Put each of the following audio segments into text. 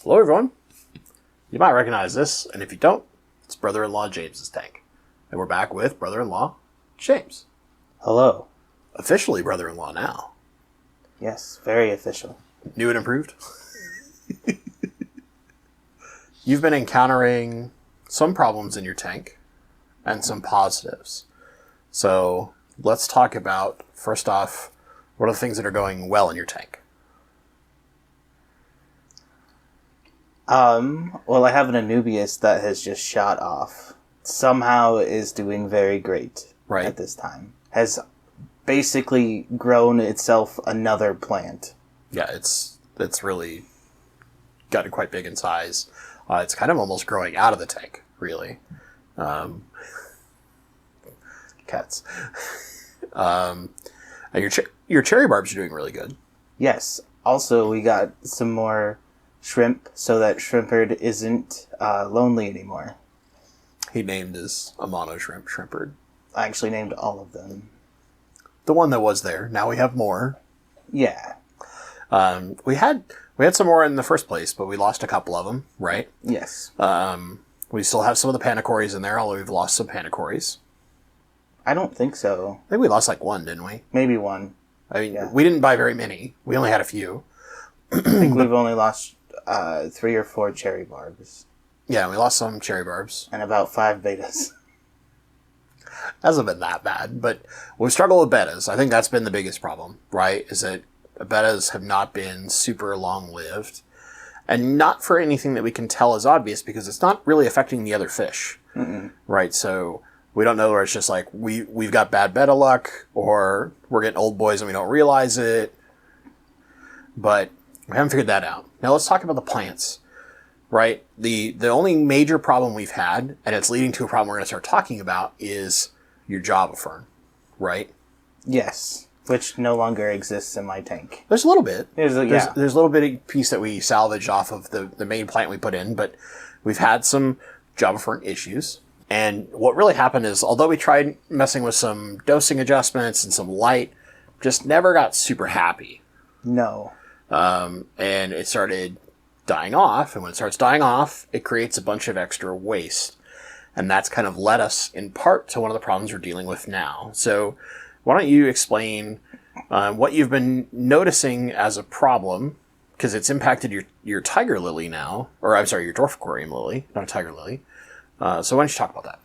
Hello, everyone. You might recognize this, and if you don't, it's brother-in-law James's tank. And we're back with brother-in-law James. Hello. Officially brother-in-law now. Yes, very official. New and improved. You've been encountering some problems in your tank and some positives. So let's talk about, first off, what are the things that are going well in your tank? Well, I have an Anubius that has just shot off. Somehow is doing very great at this time. Has basically grown itself another plant. Yeah, it's really gotten quite big in size. It's kind of almost growing out of the tank, really. Cats. And your cherry barbs are doing really good. Yes. Also, we got some more shrimp so that Shrimpard isn't lonely anymore. He named his Amano shrimp Shrimpard. I actually named all of them. The one that was there. Now we have more. Yeah. We had some more in the first place, but we lost a couple of them, right? Yes. We still have some of the Panacories in there, although we've lost some Panacories. I don't think so. I think we lost like one, didn't we? Maybe one. I mean, We didn't buy very many. We only had a few. I think we've only lost 3 or 4 cherry barbs. Yeah, we lost some cherry barbs. And about 5 betas. Hasn't been that bad, but we've struggled with betas. I think that's been the biggest problem, right? Is that betas have not been super long-lived. And not for anything that we can tell is obvious, because it's not really affecting the other fish. Mm-mm. Right? So we don't know where it's just like we've got bad beta luck, or we're getting old boys and we don't realize it. But we haven't figured that out. Now let's talk about the plants. Right? The only major problem we've had, and it's leading to a problem we're going to start talking about, is your Java fern. Right? Yes. Which no longer exists in my tank. There's a little bit. There's a little bitty piece that we salvaged off of the main plant we put in, but we've had some Java fern issues. And what really happened is, although we tried messing with some dosing adjustments and some light, just never got super happy. No. And it started dying off, and when it starts dying off, it creates a bunch of extra waste. And that's kind of led us, in part, to one of the problems we're dealing with now. So why don't you explain what you've been noticing as a problem, because it's impacted your tiger lily now, or I'm sorry, your dwarf aquarium lily, not a tiger lily. So why don't you talk about that?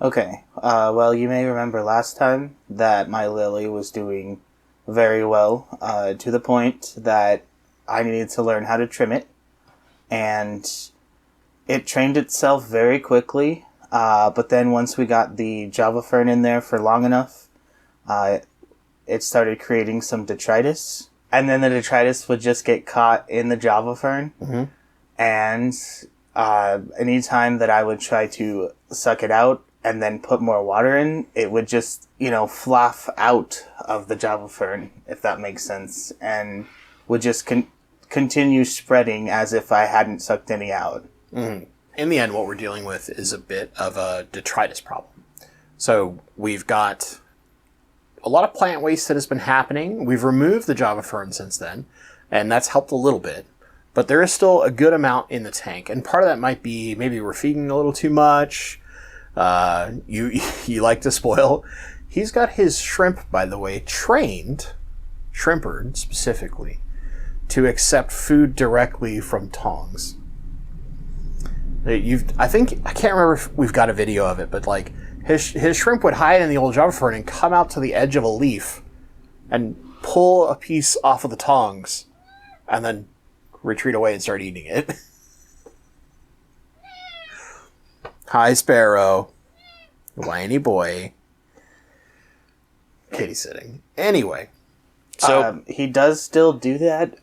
Okay. Well, you may remember last time that my lily was doing very well, to the point that I needed to learn how to trim it. And it trained itself very quickly. But then once we got the Java fern in there for long enough, it started creating some detritus. And then the detritus would just get caught in the Java fern. Mm-hmm. And anytime that I would try to suck it out and then put more water in, it would just, fluff out of the Java fern, if that makes sense, and would just continue spreading as if I hadn't sucked any out. Mm-hmm. In the end, what we're dealing with is a bit of a detritus problem. So we've got a lot of plant waste that has been happening. We've removed the Java fern since then, and that's helped a little bit. But there is still a good amount in the tank, and part of that might be maybe we're feeding a little too much. You like to spoil. He's got his shrimp, by the way, trained, Shrimpard specifically, to accept food directly from tongs. I can't remember if we've got a video of it, but like his shrimp would hide in the old Java fern and come out to the edge of a leaf and pull a piece off of the tongs, and then retreat away and start eating it. Hi, Sparrow. Whiny boy. Kitty sitting. Anyway. So he does still do that,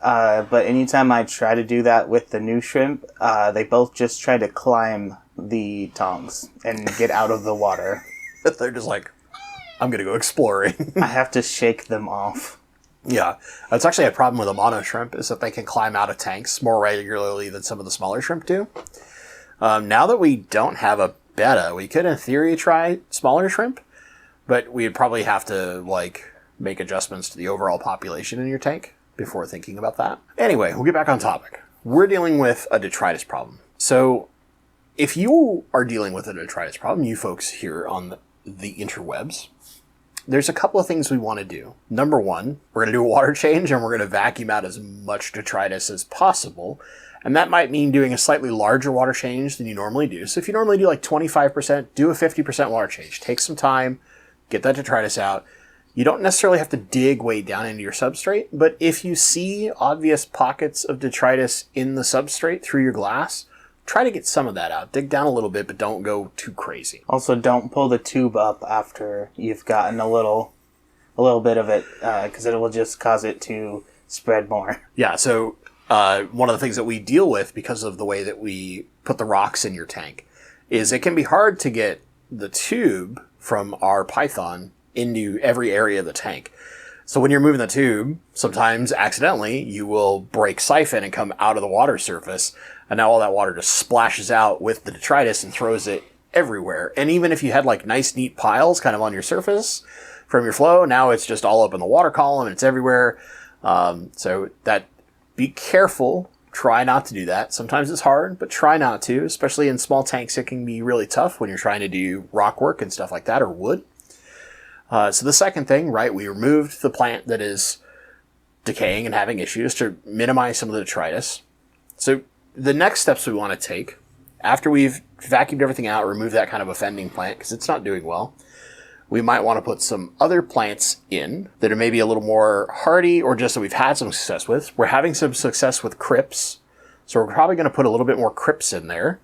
but anytime I try to do that with the new shrimp, they both just try to climb the tongs and get out of the water. They're just like, I'm going to go exploring. I have to shake them off. Yeah. That's actually a problem with Amano shrimp, is that they can climb out of tanks more regularly than some of the smaller shrimp do. Now that we don't have a beta, we could in theory try smaller shrimp, but we'd probably have to make adjustments to the overall population in your tank before thinking about that. Anyway, we'll get back on topic. we're dealing with a detritus problem. So if you are dealing with a detritus problem, you folks here on the interwebs, there's a couple of things we want to do. Number one, we're going to do a water change and we're going to vacuum out as much detritus as possible. And that might mean doing a slightly larger water change than you normally do. So if you normally do like 25%, do a 50% water change. Take some time, get that detritus out. You don't necessarily have to dig way down into your substrate, but if you see obvious pockets of detritus in the substrate through your glass, try to get some of that out. Dig down a little bit, but don't go too crazy. Also, don't pull the tube up after you've gotten a little bit of it, because it will just cause it to spread more. Yeah, so one of the things that we deal with because of the way that we put the rocks in your tank is it can be hard to get the tube from our Python into every area of the tank. So when you're moving the tube, sometimes accidentally you will break siphon and come out of the water surface, and now all that water just splashes out with the detritus and throws it everywhere. And even if you had like nice neat piles kind of on your surface from your flow, now it's just all up in the water column and it's everywhere. So that, be careful. Try not to do that. Sometimes it's hard, but try not to, especially in small tanks. It can be really tough when you're trying to do rock work and stuff like that, or wood. So the second thing, right, we removed the plant that is decaying and having issues to minimize some of the detritus. So the next steps we want to take, after we've vacuumed everything out, remove that kind of offending plant because it's not doing well, we might want to put some other plants in that are maybe a little more hardy or just that we've had some success with. We're having some success with crypts, so we're probably going to put a little bit more crypts in there.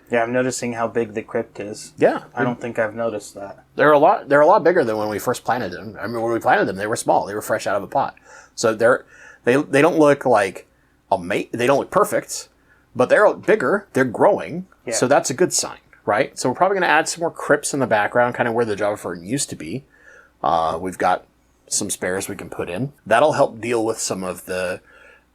Yeah, I'm noticing how big the crypt is. Yeah. I don't think I've noticed that. They're a lot bigger than when we first planted them. I mean, when we planted them, they were small. They were fresh out of a pot. So they don't look like they don't look perfect, but they're bigger. They're growing. Yeah. So that's a good sign, right? So we're probably going to add some more crypts in the background, kind of where the Java fern used to be. We've got some spares we can put in. That'll help deal with some of the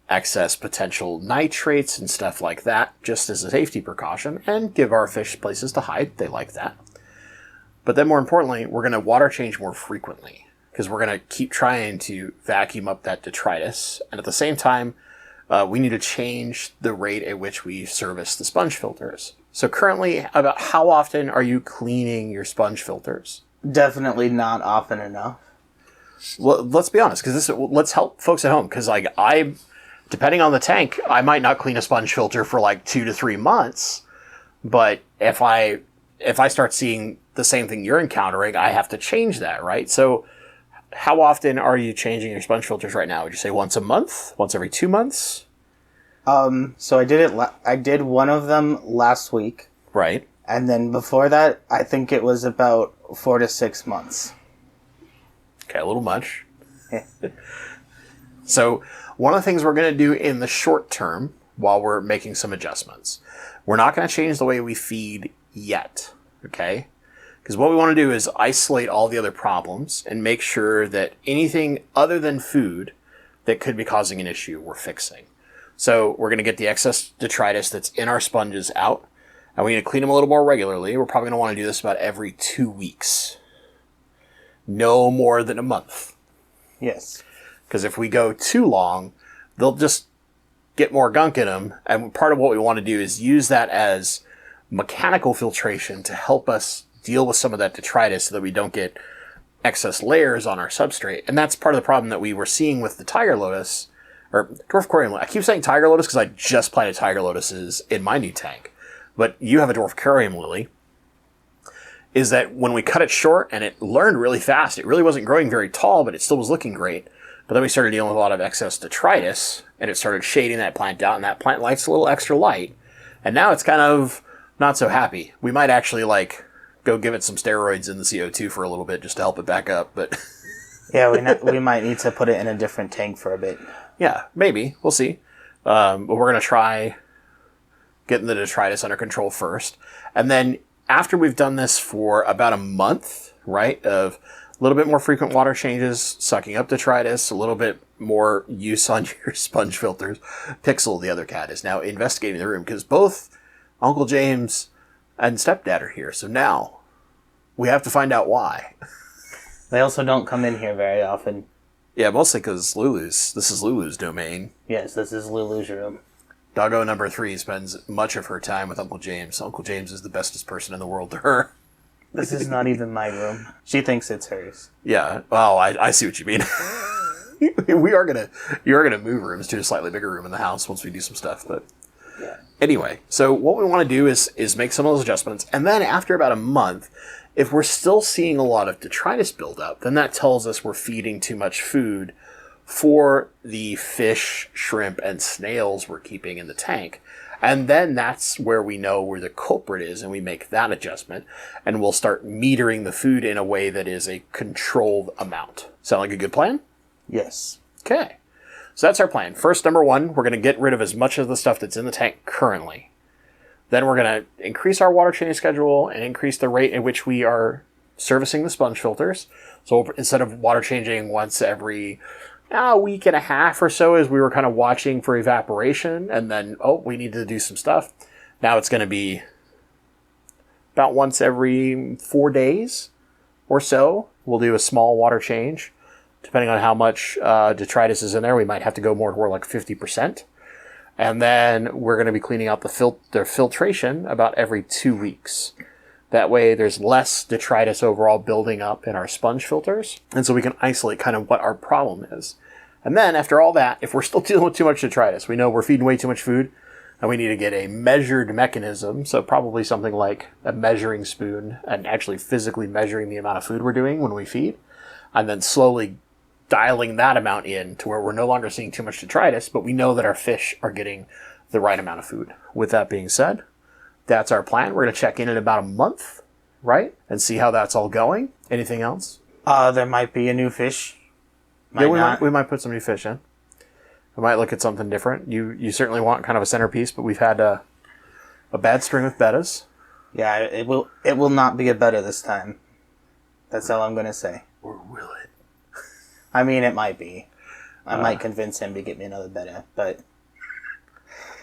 excess potential nitrates and stuff like that, just as a safety precaution, and give our fish places to hide. They like that. But then more importantly, we're going to water change more frequently because we're going to keep trying to vacuum up that detritus. And at the same time, we need to change the rate at which we service the sponge filters. So currently, about how often are you cleaning your sponge filters? Definitely not often enough. Well, let's be honest, because let's help folks at home. Because depending on the tank, I might not clean a sponge filter for like 2 to 3 months. But if I start seeing the same thing you're encountering, I have to change that, right? So how often are you changing your sponge filters right now? Would you say once a month? Once every 2 months? So I did one of them last week. Right. And then before that, I think it was about 4 to 6 months. Okay, a little much. So one of the things we're going to do in the short term, while we're making some adjustments, we're not going to change the way we feed yet, okay? Because what we want to do is isolate all the other problems and make sure that anything other than food that could be causing an issue, we're fixing. So we're going to get the excess detritus that's in our sponges out, and we need to clean them a little more regularly. We're probably going to want to do this about every 2 weeks. No more than a month. Yes. Because if we go too long, they'll just get more gunk in them. And part of what we want to do is use that as mechanical filtration to help us deal with some of that detritus so that we don't get excess layers on our substrate. And that's part of the problem that we were seeing with the tiger lotus, or dwarf corium. I keep saying tiger lotus because I just planted tiger lotuses in my new tank. But you have a dwarf corium lily. Is that when we cut it short and it learned really fast, it really wasn't growing very tall, but it still was looking great. But then we started dealing with a lot of excess detritus, and it started shading that plant out, and that plant likes a little extra light. And now it's kind of not so happy. We might actually go give it some steroids in the CO2 for a little bit just to help it back up. But yeah, we might need to put it in a different tank for a bit. Yeah, maybe. We'll see. But we're going to try getting the detritus under control first. And then after we've done this for about a month, right, of a little bit more frequent water changes, sucking up detritus, a little bit more use on your sponge filters, Pixel, the other cat, is now investigating the room because both Uncle James and Stepdad are here. So now we have to find out why. They also don't come in here very often. Yeah, mostly because this is Lulu's domain. Yes, this is Lulu's room. Doggo number 3 spends much of her time with Uncle James. Uncle James is the bestest person in the world to her. This is not even my room. She thinks it's hers. Yeah, well, I see what you mean. You are gonna move rooms to a slightly bigger room in the house once we do some stuff, but Yeah. anyway, so what we want to do is make some of those adjustments, and then after about a month, if we're still seeing a lot of detritus build up, then that tells us we're feeding too much food for the fish, shrimp, and snails we're keeping in the tank. And then that's where we know where the culprit is, and we make that adjustment, and we'll start metering the food in a way that is a controlled amount. Sound like a good plan? Yes. Okay. So that's our plan. First, number 1, we're going to get rid of as much of the stuff that's in the tank currently. Then we're going to increase our water changing schedule and increase the rate at which we are servicing the sponge filters. So instead of water changing once every a week and a half or so, as we were kind of watching for evaporation, and then, we need to do some stuff. Now it's going to be about once every 4 days or so. We'll do a small water change. Depending on how much detritus is in there, we might have to go more toward like 50%. And then we're going to be cleaning out the filtration about every 2 weeks. That way there's less detritus overall building up in our sponge filters. And so we can isolate kind of what our problem is. And then after all that, if we're still dealing with too much detritus, we know we're feeding way too much food, and we need to get a measured mechanism. So probably something like a measuring spoon, and actually physically measuring the amount of food we're doing when we feed. And then slowly dialing that amount in to where we're no longer seeing too much detritus, but we know that our fish are getting the right amount of food. With that being said, that's our plan. We're going to check in about a month, right? And see how that's all going. Anything else? There might be a new fish. We might put some new fish in. We might look at something different. You certainly want kind of a centerpiece, but we've had a bad string with bettas. Yeah, it will not be a betta this time. That's all I'm going to say. Or will it? I mean, it might be. I might convince him to get me another betta, but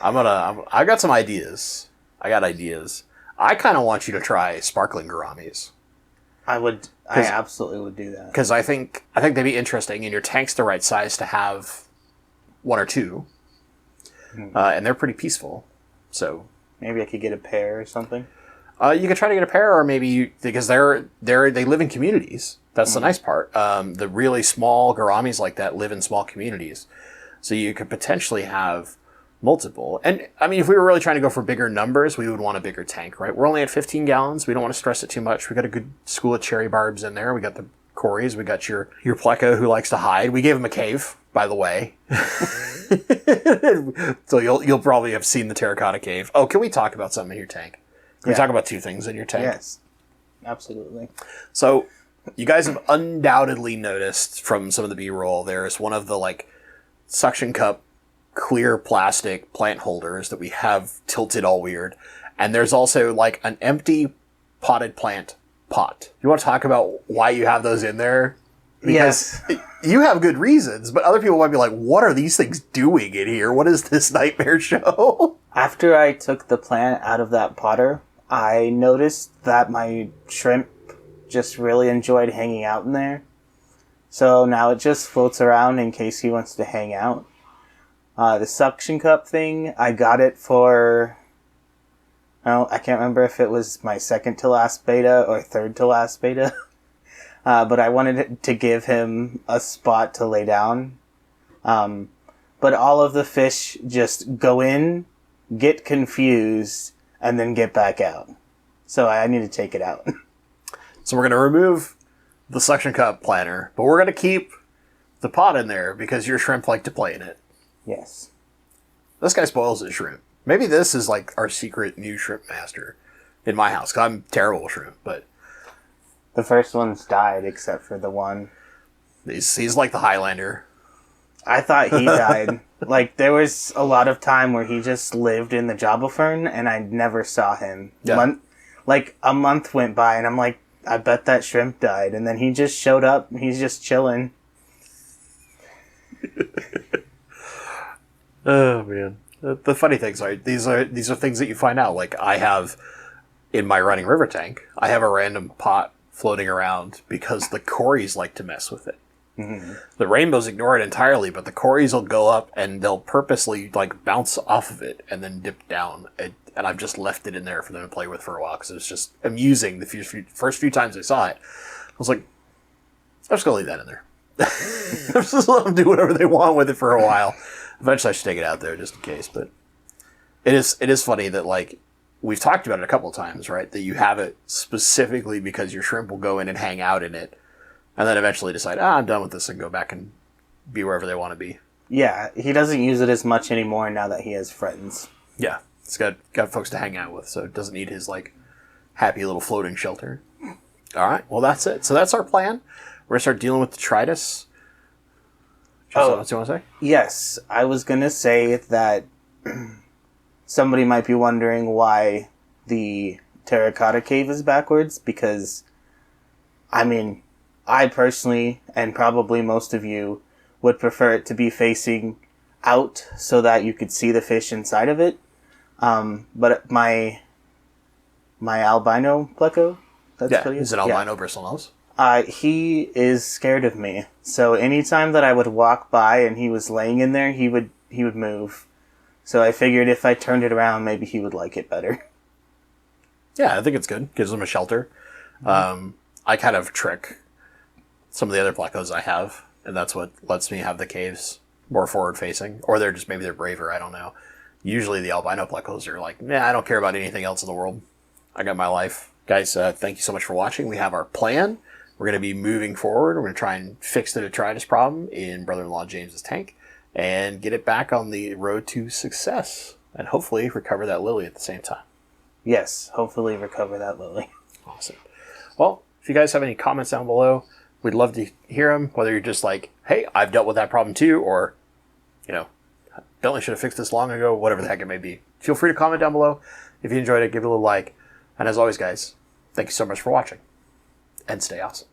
I got some ideas. I kind of want you to try sparkling gouramis. I absolutely would do that. Because I think they'd be interesting, and your tank's the right size to have 1 or 2. And they're pretty peaceful. So maybe I could get a pair or something. You could try to get a pair, or maybe because they live in communities. That's the nice part. The really small gouramis like that live in small communities, so you could potentially have multiple. And I mean, if we were really trying to go for bigger numbers, we would want a bigger tank, right? We're only at 15 gallons. We don't want to stress it too much. We got a good school of cherry barbs in there. We got the Corys. We got your pleco who likes to hide. We gave him a cave, by the way. So you'll probably have seen the terracotta cave. Oh, can we talk about something in your tank? Can we talk about 2 things in your tank? Yes, absolutely. So you guys have undoubtedly noticed from some of the B-roll, there's one of the suction cup clear plastic plant holders that we have tilted all weird. And there's also an empty potted plant pot. You want to talk about why you have those in there? Because you have good reasons, but other people might be like, what are these things doing in here? What is this nightmare show? After I took the plant out of that potter, I noticed that my shrimp just really enjoyed hanging out in there. So now it just floats around in case he wants to hang out. The suction cup thing, I got it for... I can't remember if it was my second to last beta or third to last beta. But I wanted to give him a spot to lay down. But all of the fish just go in, get confused, and then get back out. So I need to take it out. So we're going to remove the suction cup planter, but we're going to keep the pot in there because your shrimp like to play in it. Yes. This guy spoils his shrimp. Maybe this is our secret new shrimp master in my house, because I'm terrible with shrimp, but... The first one's died except for the one. He's like the Highlander. I thought he died. There was a lot of time where he just lived in the Java Fern, and I never saw him. Yeah. A month went by, and I'm like, I bet that shrimp died. And then he just showed up, and he's just chilling. Oh, man. The funny things are, these are things that you find out. I have, in my running river tank, I have a random pot floating around because the Corys like to mess with it. The rainbows ignore it entirely, but the Corys will go up and they'll purposely like bounce off of it and then dip down. And I've just left it in there for them to play with for a while because it was just amusing. First few times I saw it, I was like, I'm just gonna leave that in there. I'm just let them do whatever they want with it for a while. Eventually, I should take it out there just in case. But it is funny that like we've talked about it a couple of times, right? That you have it specifically because your shrimp will go in and hang out in it. And then eventually decide, I'm done with this and go back and be wherever they want to be. Yeah, he doesn't use it as much anymore now that he has friends. Yeah, it's got folks to hang out with, so it doesn't need his, like, happy little floating shelter. All right, well, that's it. So that's our plan. We're going to start dealing with detritus. What you want to say? Yes, I was going to say that somebody might be wondering why the terracotta cave is backwards, because, I mean, I personally, and probably most of you, would prefer it to be facing out so that you could see the fish inside of it. But my albino pleco, he's an albino bristlenose. He is scared of me. So anytime that I would walk by and he was laying in there, he would move. So I figured if I turned it around, maybe he would like it better. Yeah, I think it's good. Gives him a shelter. I kind of trick some of the other plecos I have, and that's what lets me have the caves more forward facing, or maybe they're braver. I don't know. Usually the albino plecos are like, I don't care about anything else in the world. I got my life. Guys, thank you so much for watching. We have our plan. We're going to be moving forward. We're going to try and fix the detritus problem in brother-in-law James's tank and get it back on the road to success and hopefully recover that lily at the same time. Yes, hopefully recover that lily. Awesome. Well, if you guys have any comments down below, we'd love to hear them, whether you're just like, hey, I've dealt with that problem too, or, Bentley should have fixed this long ago, whatever the heck it may be. Feel free to comment down below. If you enjoyed it, give it a little like. And as always, guys, thank you so much for watching. And stay awesome.